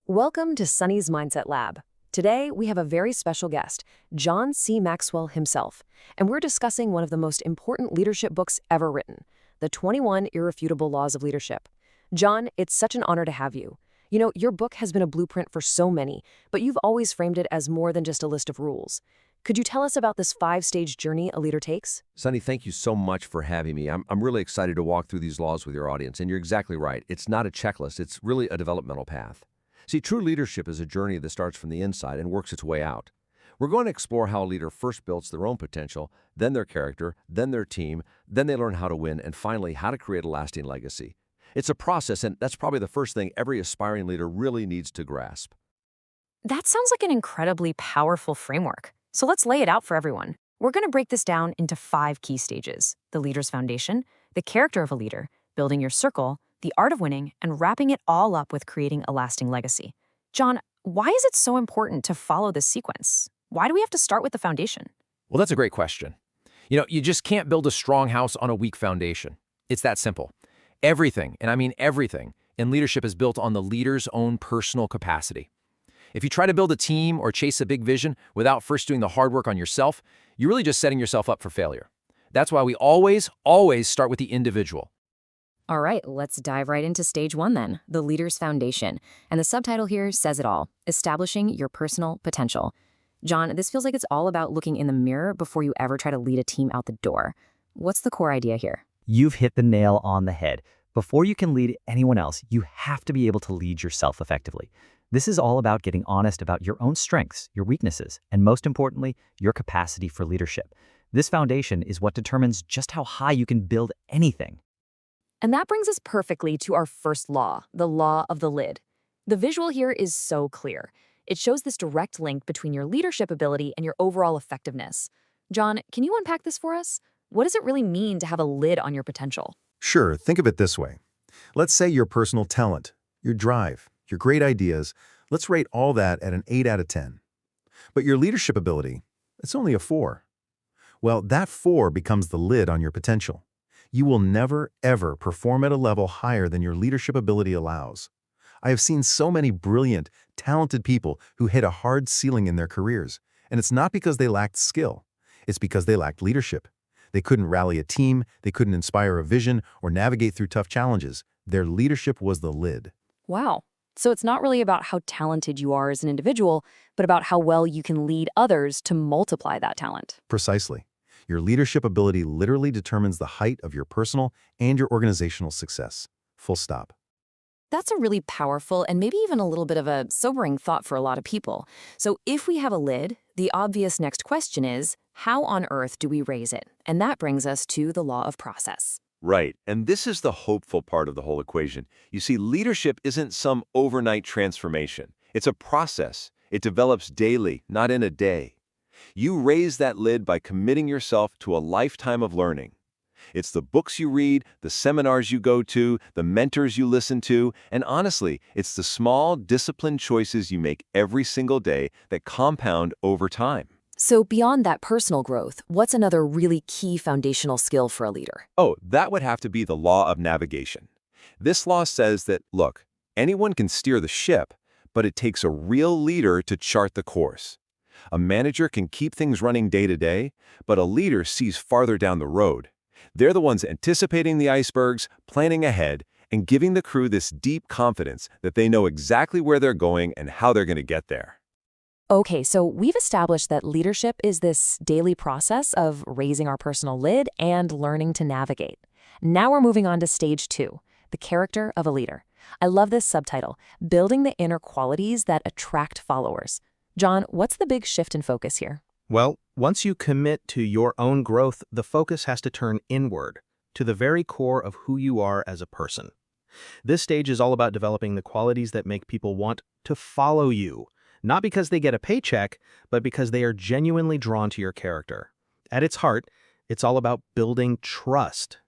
Welcome to Sunny's Mindset Lab. Today, we have a very special guest, John C. Maxwell himself, and we're discussing one of the most important leadership books ever written, the 21 Irrefutable Laws of Leadership. John, it's such an honor to have you. You know, your book has been a blueprint for so many, but you've always framed it as more than just a list of rules. Could you tell us about this 5-stage journey a leader takes? Sunny, thank you so much for having me. I'm really excited to walk through these laws with your audience, and you're exactly right. It's not a checklist, it's really a developmental path. See, true leadership is a journey that starts from the inside and works its way out. We're going to explore how a leader first builds their own potential, then their character, then their team, then they learn how to win, and finally, how to create a lasting legacy. It's a process, and that's probably the first thing every aspiring leader really needs to grasp. That sounds like an incredibly powerful framework. So let's lay it out for everyone. We're going to break this down into 5 key stages: the leader's foundation, the character of a leader, building your circle, the art of winning, and wrapping it all up with creating a lasting legacy. John, why is it so important to follow this sequence? Why do we have to start with the foundation? Well, that's a great question. You just can't build a strong house on a weak foundation. It's that simple. Everything, and I mean everything, in leadership is built on the leader's own personal capacity. If you try to build a team or chase a big vision without first doing the hard work on yourself, you're really just setting yourself up for failure. That's why we always start with the individual. All right, let's dive right into stage 1 then, the leader's foundation. And the subtitle here says it all: establishing your personal potential. John, this feels like it's all about looking in the mirror before you ever try to lead a team out the door. What's the core idea here? You've hit the nail on the head. Before you can lead anyone else, you have to be able to lead yourself effectively. This is all about getting honest about your own strengths, your weaknesses, and most importantly, your capacity for leadership. This foundation is what determines just how high you can build anything. And that brings us perfectly to our first law, the law of the lid. The visual here is so clear. It shows this direct link between your leadership ability and your overall effectiveness. John, can you unpack this for us? What does it really mean to have a lid on your potential? Sure, think of it this way. Let's say your personal talent, your drive, your great ideas, let's rate all that at an 8 out of 10. But your leadership ability, it's only a 4. Well, that 4 becomes the lid on your potential. You will never, ever perform at a level higher than your leadership ability allows. I have seen so many brilliant, talented people who hit a hard ceiling in their careers, and it's not because they lacked skill. It's because they lacked leadership. They couldn't rally a team, they couldn't inspire a vision, or navigate through tough challenges. Their leadership was the lid. Wow. So it's not really about how talented you are as an individual, but about how well you can lead others to multiply that talent. Precisely. Your leadership ability literally determines the height of your personal and your organizational success. Full stop. That's a really powerful and maybe even a little bit of a sobering thought for a lot of people. So if we have a lid, the obvious next question is, how on earth do we raise it? And that brings us to the law of process. Right, and this is the hopeful part of the whole equation. You see, leadership isn't some overnight transformation. It's a process. It develops daily, not in a day. You raise that lid by committing yourself to a lifetime of learning. It's the books you read, the seminars you go to, the mentors you listen to, and honestly, it's the small, disciplined choices you make every single day that compound over time. So beyond that personal growth, what's another really key foundational skill for a leader? Oh, that would have to be the law of navigation. This law says that, look, anyone can steer the ship, but it takes a real leader to chart the course. A manager can keep things running day to day, but a leader sees farther down the road. They're the ones anticipating the icebergs, planning ahead, and giving the crew this deep confidence that they know exactly where they're going and how they're going to get there. Okay, so we've established that leadership is this daily process of raising our personal lid and learning to navigate. Now we're moving on to stage 2, the character of a leader. I love this subtitle, Building the Inner Qualities That Attract Followers. John, what's the big shift in focus here? Well, once you commit to your own growth, the focus has to turn inward, to the very core of who you are as a person. This stage is all about developing the qualities that make people want to follow you, not because they get a paycheck, but because they are genuinely drawn to your character. At its heart, it's all about building trust.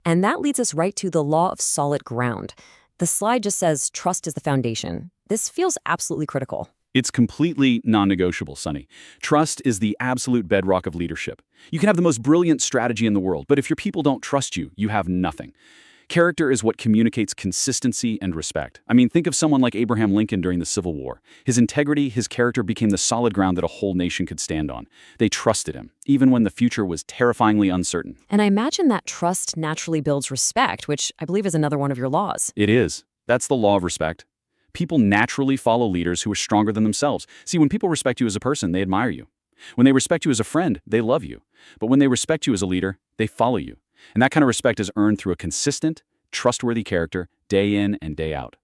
And that leads us right to the law of solid ground. The slide just says trust is the foundation. This feels absolutely critical. It's completely non-negotiable, Sonny. Trust is the absolute bedrock of leadership. You can have the most brilliant strategy in the world, but if your people don't trust you, you have nothing. Character is what communicates consistency and respect. I mean, think of someone like Abraham Lincoln during the Civil War. His integrity, his character became the solid ground that a whole nation could stand on. They trusted him, even when the future was terrifyingly uncertain. And I imagine that trust naturally builds respect, which I believe is another one of your laws. It is. That's the law of respect. People naturally follow leaders who are stronger than themselves. See, when people respect you as a person, they admire you. When they respect you as a friend, they love you. But when they respect you as a leader, they follow you. And that kind of respect is earned through a consistent, trustworthy character, day in and day out.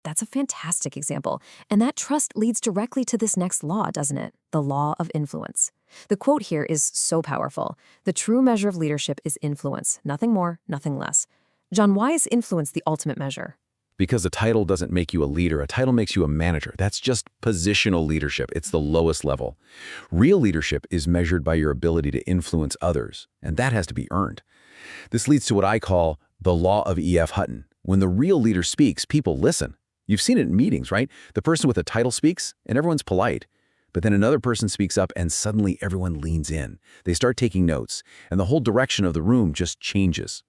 That's a fantastic example. And that trust leads directly to this next law, doesn't it? The law of influence. The quote here is so powerful. The true measure of leadership is influence. Nothing more, nothing less. John, why is influence the ultimate measure? Because a title doesn't make you a leader, a title makes you a manager. That's just positional leadership. It's the lowest level. Real leadership is measured by your ability to influence others, and that has to be earned. This leads to what I call the law of E.F. Hutton. When the real leader speaks, people listen. You've seen it in meetings, right? The person with a title speaks, and everyone's polite. But then another person speaks up, and suddenly everyone leans in. They start taking notes, and the whole direction of the room just changes.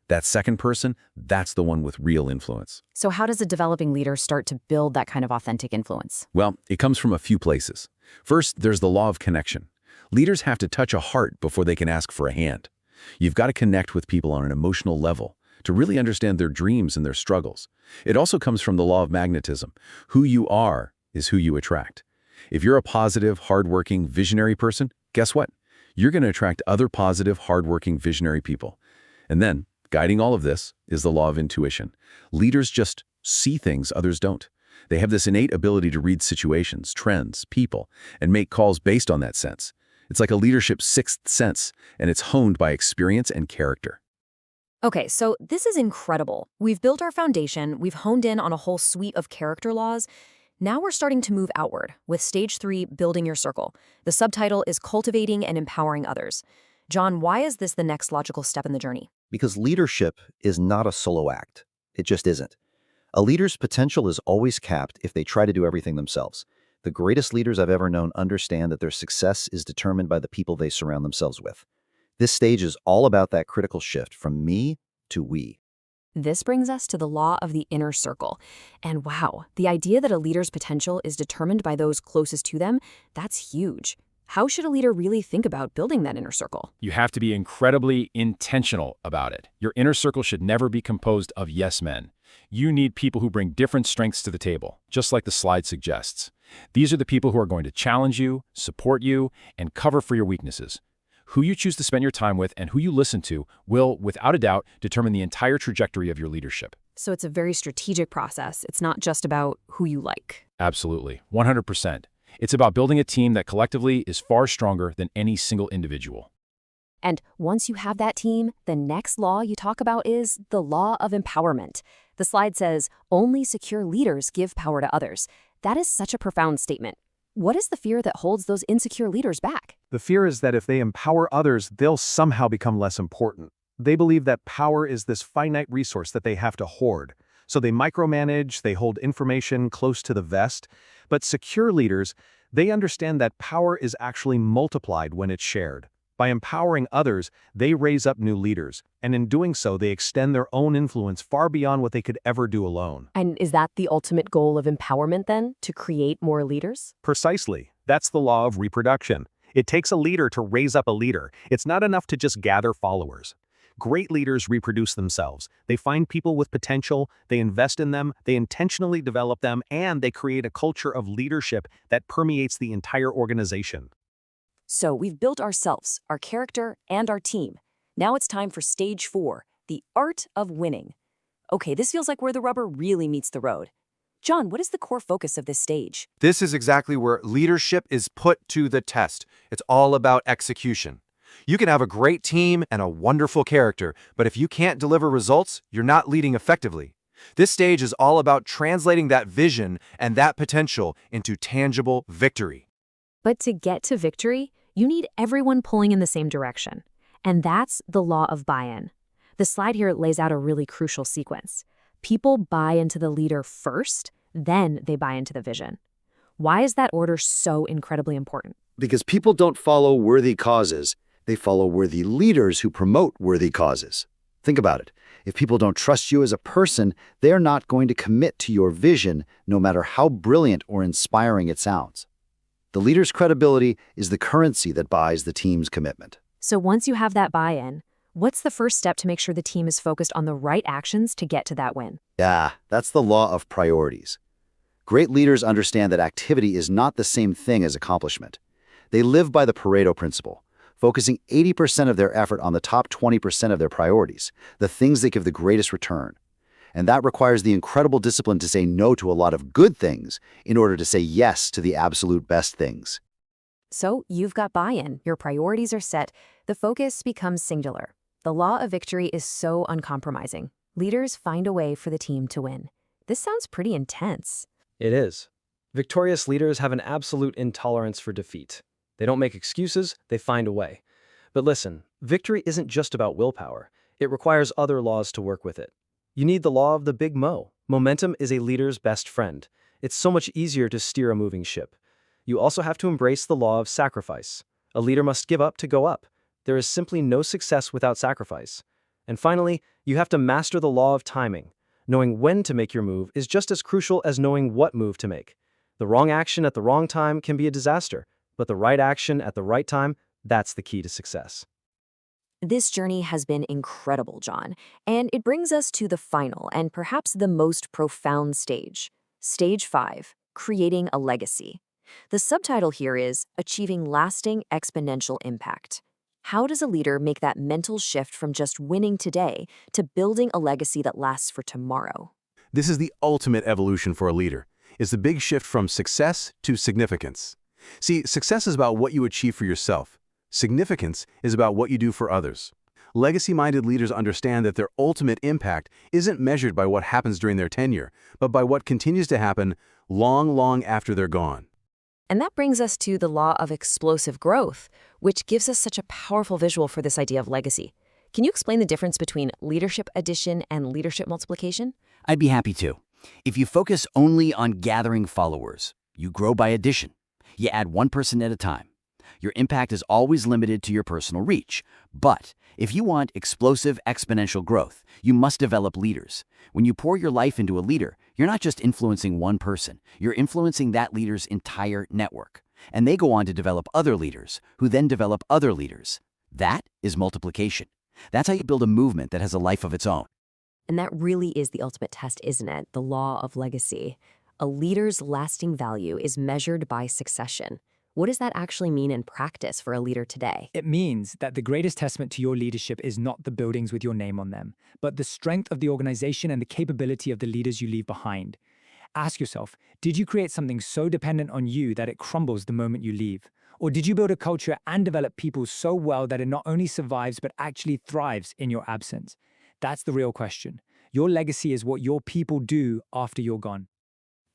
That second person, that's the one with real influence. So how does a developing leader start to build that kind of authentic influence? Well, it comes from a few places. First, there's the law of connection. Leaders have to touch a heart before they can ask for a hand. You've got to connect with people on an emotional level to really understand their dreams and their struggles. It also comes from the law of magnetism. Who you are is who you attract. If you're a positive, hardworking, visionary person, guess what? You're going to attract other positive, hardworking, visionary people. And then, guiding all of this is the law of intuition. Leaders just see things others don't. They have this innate ability to read situations, trends, people, and make calls based on that sense. It's like a leadership sixth sense, and it's honed by experience and character. Okay, so this is incredible. We've built our foundation, we've honed in on a whole suite of character laws. Now we're starting to move outward with stage 3, building your circle. The subtitle is cultivating and empowering others. John, why is this the next logical step in the journey? Because leadership is not a solo act. It just isn't. A leader's potential is always capped if they try to do everything themselves. The greatest leaders I've ever known understand that their success is determined by the people they surround themselves with. This stage is all about that critical shift from me to we. This brings us to the law of the inner circle. And wow, the idea that a leader's potential is determined by those closest to them, that's huge. How should a leader really think about building that inner circle? You have to be incredibly intentional about it. Your inner circle should never be composed of yes men. You need people who bring different strengths to the table, just like the slide suggests. These are the people who are going to challenge you, support you, and cover for your weaknesses. Who you choose to spend your time with and who you listen to will, without a doubt, determine the entire trajectory of your leadership. So it's a very strategic process. It's not just about who you like. Absolutely, 100%. It's about building a team that collectively is far stronger than any single individual. And once you have that team, the next law you talk about is the law of empowerment. The slide says, only secure leaders give power to others. That is such a profound statement. What is the fear that holds those insecure leaders back? The fear is that if they empower others, they'll somehow become less important. They believe that power is this finite resource that they have to hoard. So they micromanage, they hold information close to the vest. But secure leaders, they understand that power is actually multiplied when it's shared. By empowering others, they raise up new leaders, and in doing so, they extend their own influence far beyond what they could ever do alone. And is that the ultimate goal of empowerment then, to create more leaders? Precisely. That's the law of reproduction. It takes a leader to raise up a leader. It's not enough to just gather followers. Great leaders reproduce themselves. They find people with potential, they invest in them, they intentionally develop them, and they create a culture of leadership that permeates the entire organization. So we've built ourselves, our character, and our team. Now it's time for stage 4, the art of winning. Okay, this feels like where the rubber really meets the road. John, what is the core focus of this stage? This is exactly where leadership is put to the test. It's all about execution. You can have a great team and a wonderful character, but if you can't deliver results, you're not leading effectively. This stage is all about translating that vision and that potential into tangible victory. But to get to victory, you need everyone pulling in the same direction. And that's the law of buy-in. The slide here lays out a really crucial sequence. People buy into the leader first, then they buy into the vision. Why is that order so incredibly important? Because people don't follow worthy causes, they follow worthy leaders who promote worthy causes. Think about it. If people don't trust you as a person, they're not going to commit to your vision, no matter how brilliant or inspiring it sounds. The leader's credibility is the currency that buys the team's commitment. So once you have that buy-in, what's the first step to make sure the team is focused on the right actions to get to that win? Yeah, that's the law of priorities. Great leaders understand that activity is not the same thing as accomplishment. They live by the Pareto principle, focusing 80% of their effort on the top 20% of their priorities, the things that give the greatest return. And that requires the incredible discipline to say no to a lot of good things in order to say yes to the absolute best things. So you've got buy-in, your priorities are set, the focus becomes singular. The law of victory is so uncompromising. Leaders find a way for the team to win. This sounds pretty intense. It is. Victorious leaders have an absolute intolerance for defeat. They don't make excuses, they find a way. But listen, victory isn't just about willpower. It requires other laws to work with it. You need the law of the big mo. Momentum is a leader's best friend. It's so much easier to steer a moving ship. You also have to embrace the law of sacrifice. A leader must give up to go up. There is simply no success without sacrifice. And finally, you have to master the law of timing. Knowing when to make your move is just as crucial as knowing what move to make. The wrong action at the wrong time can be a disaster, but the right action at the right time, that's the key to success. This journey has been incredible, John, and it brings us to the final and perhaps the most profound stage. Stage 5, creating a legacy. The subtitle here is Achieving Lasting Exponential Impact. How does a leader make that mental shift from just winning today to building a legacy that lasts for tomorrow? This is the ultimate evolution for a leader. It's the big shift from success to significance. See, success is about what you achieve for yourself. Significance is about what you do for others. Legacy-minded leaders understand that their ultimate impact isn't measured by what happens during their tenure, but by what continues to happen long after they're gone. And that brings us to the law of explosive growth, which gives us such a powerful visual for this idea of legacy. Can you explain the difference between leadership addition and leadership multiplication? I'd be happy to. If you focus only on gathering followers, you grow by addition. You add one person at a time. Your impact is always limited to your personal reach. But if you want explosive exponential growth, you must develop leaders. When you pour your life into a leader, you're not just influencing one person, you're influencing that leader's entire network. And they go on to develop other leaders, who then develop other leaders. That is multiplication. That's how you build a movement that has a life of its own. And that really is the ultimate test, isn't it? The law of legacy. A leader's lasting value is measured by succession. What does that actually mean in practice for a leader today? It means that the greatest testament to your leadership is not the buildings with your name on them, but the strength of the organization and the capability of the leaders you leave behind. Ask yourself, did you create something so dependent on you that it crumbles the moment you leave? Or did you build a culture and develop people so well that it not only survives but actually thrives in your absence? That's the real question. Your legacy is what your people do after you're gone.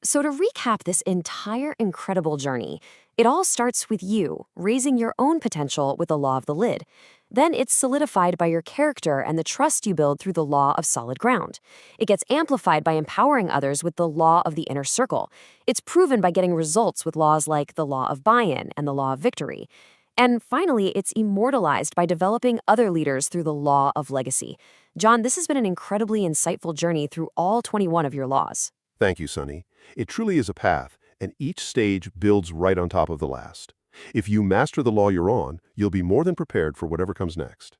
So to recap this entire incredible journey, it all starts with you raising your own potential with the law of the lid. Then it's solidified by your character and the trust you build through the law of solid ground. It gets amplified by empowering others with the law of the inner circle. It's proven by getting results with laws like the law of buy-in and the law of victory. And finally, it's immortalized by developing other leaders through the law of legacy. John, this has been an incredibly insightful journey through all 21 of your laws. Thank you, Sunny. It truly is a path, and each stage builds right on top of the last. If you master the law you're on, you'll be more than prepared for whatever comes next.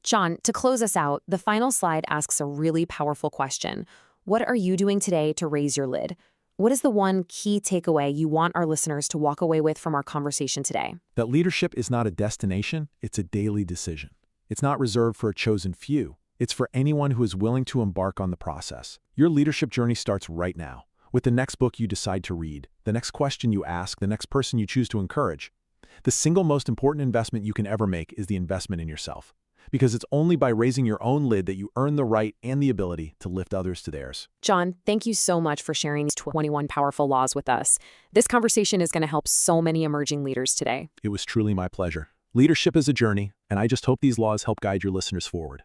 John, to close us out, the final slide asks a really powerful question. What are you doing today to raise your lid? What is the one key takeaway you want our listeners to walk away with from our conversation today? That leadership is not a destination, it's a daily decision. It's not reserved for a chosen few. It's for anyone who is willing to embark on the process. Your leadership journey starts right now, with the next book you decide to read, the next question you ask, the next person you choose to encourage. The single most important investment you can ever make is the investment in yourself. Because it's only by raising your own lid that you earn the right and the ability to lift others to theirs. John, thank you so much for sharing these 21 powerful laws with us. This conversation is going to help so many emerging leaders today. It was truly my pleasure. Leadership is a journey, and I just hope these laws help guide your listeners forward.